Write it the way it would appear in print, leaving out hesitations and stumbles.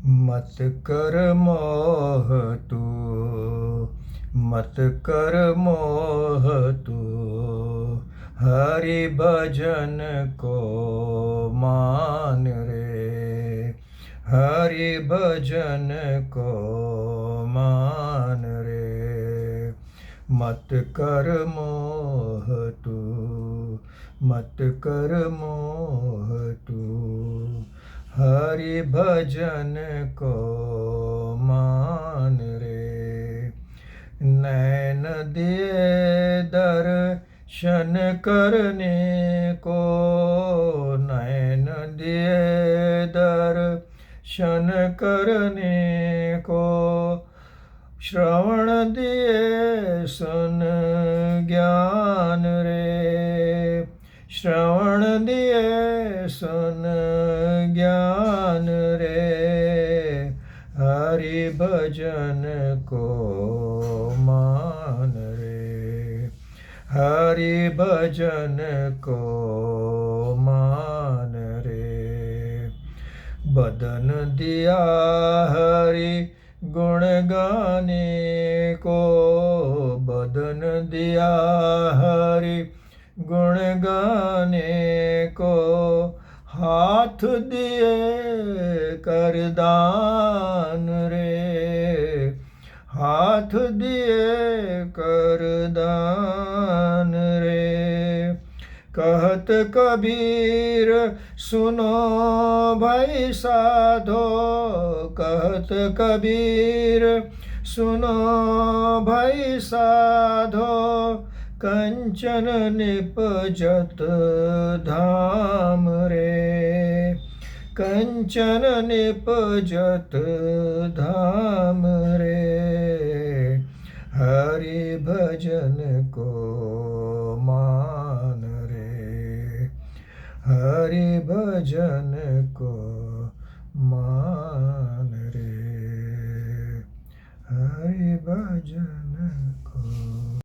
मत कर मोह तू, मत कर मोह तू, हरि भजन को मान रे, हरि भजन को मान रे। मत कर मोह तू, मत कर मोह तू, हरि भजन को मान रे। नैन दिए दर्शन करने को, नैन दिए दर्शन करने को, श्रवण दिए सुन ज्ञान रे, श्रवण दिए सुन ज्ञान रे। हरि भजन को मान रे, हरि भजन को मान रे। बदन दिया हरि गुण गाने को, बदन दिया हरि गुण गाने को, हाथ दिए कर दान रे, हाथ दिए कर दान रे। कहत कबीर सुनो भाई साधो, कहत कबीर सुनो भाई साधो, कंचन निपजत धाम रे, कंचन निपजत धाम रे। हरि भजन को मान रे, हरि भजन को मान रे, हरि भजन को